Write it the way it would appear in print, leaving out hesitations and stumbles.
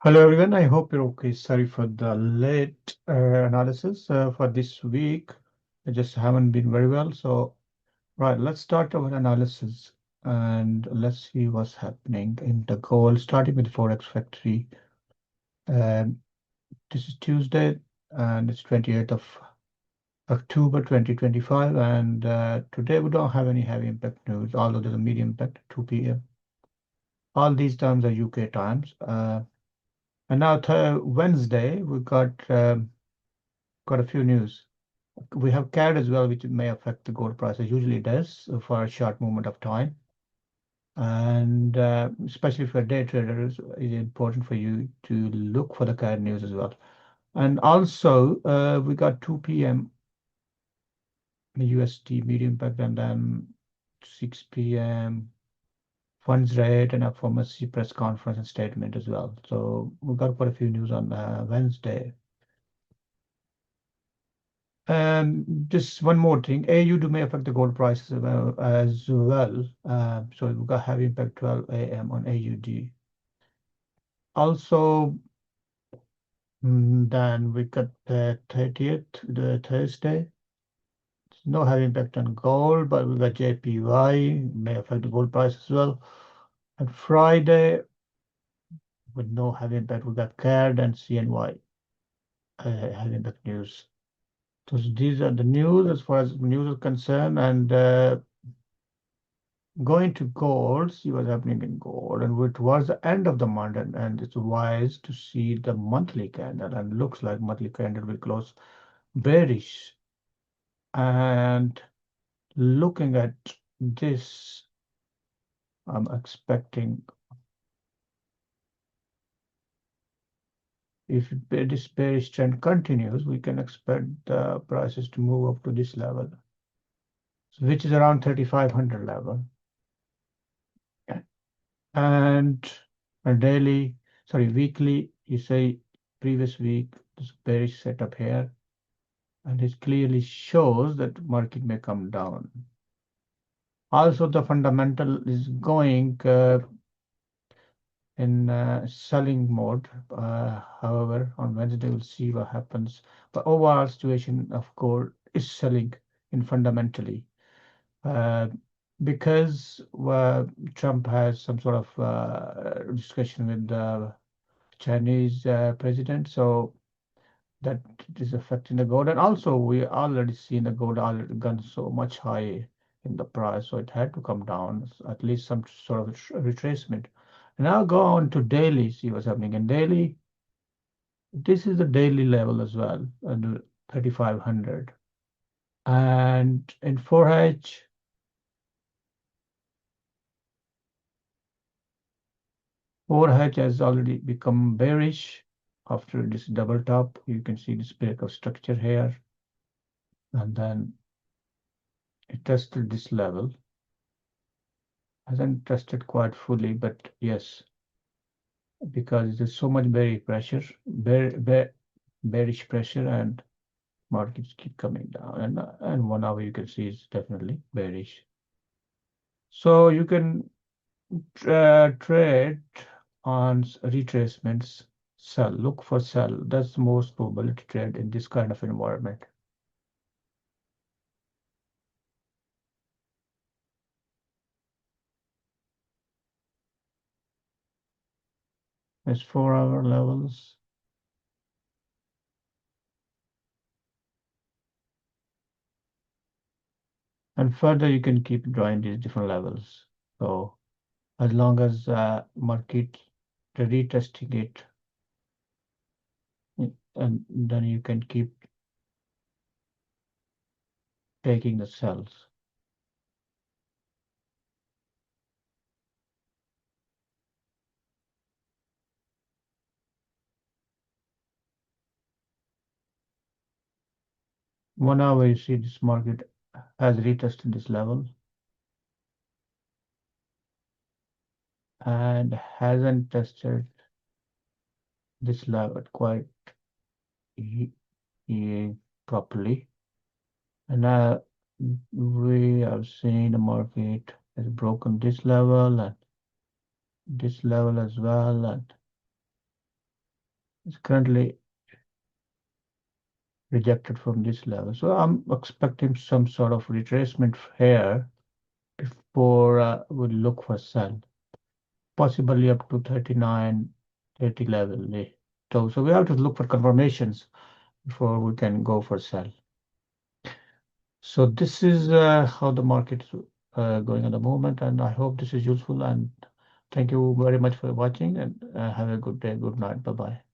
Hello everyone, I hope you're okay. Sorry for the late analysis for this week. I just haven't been very well. Right, let's start our analysis and let's see what's happening in the gold, starting with Forex Factory. Um, this is Tuesday and it's 28th of October 2025. And today we don't have any heavy impact news, although there's a medium impact at 2 p.m. All these times are UK times. And now Wednesday, we got a few news. We have CAD as well, which may affect the gold price. It usually does for a short moment of time. And especially for day traders, it's important for you to look for the CAD news as well. And also, we got 2 p.m. USD medium impact, and then 6 p.m. funds rate and FOMC press conference and statement as well. So we got quite a few news on Wednesday. Just one more thing. AUD may affect the gold prices as well. So we got heavy impact 12 a.m. on AUD. Also, then we got the 30th, the Thursday. No heavy impact on gold, but we got JPY may affect the gold price as well. And Friday, with no heavy impact, we got CAD and CNY heavy impact news. So these are the news as far as news is concerned, and going to gold, see what's happening in gold, and towards the end of the month, and it's wise to see the monthly candle, and looks like monthly candle will close bearish. And looking at this, I'm expecting if this bearish trend continues, we can expect the prices to move up to this level, which is around 3,500 level. And a daily, sorry, weekly, you say previous week, this bearish setup here, and it clearly shows that market may come down. Also, the fundamental is going in selling mode. However, on Wednesday, we'll see what happens. But overall situation of gold is selling in fundamentally. Uh, because Trump has some sort of discussion with the Chinese president, so that is affecting the gold. And also, we already seen the gold already gone so much high in the price, so it had to come down, at least some sort of retracement. Now go on to daily, see what's happening in daily. This is the daily level as well, under 3,500. And in 4H, 4H has already become bearish after this double top. You can see this break of structure here. And then it tested this level. Hasn't tested quite fully, but yes, because there's so much bearish pressure, bearish pressure, and markets keep coming down. And 1 hour you can see is definitely bearish. So you can trade on retracements, sell, look for sell. That's the most probability trade in this kind of environment. It's 4 hour levels. And further, you can keep drawing these different levels. So as long as market retesting it, and then you can keep taking the cells. One hour, you see this market has retested this level and hasn't tested this level quite properly. And now we have seen the market has broken this level and this level as well. And It's currently rejected from this level. So I'm expecting some sort of retracement here before we look for sell, possibly up to 39.30 level. So we have to look for confirmations before we can go for sell. So this is how the market is going at the moment, and I hope this is useful. And thank you very much for watching, and have a good day. Good night. Bye bye.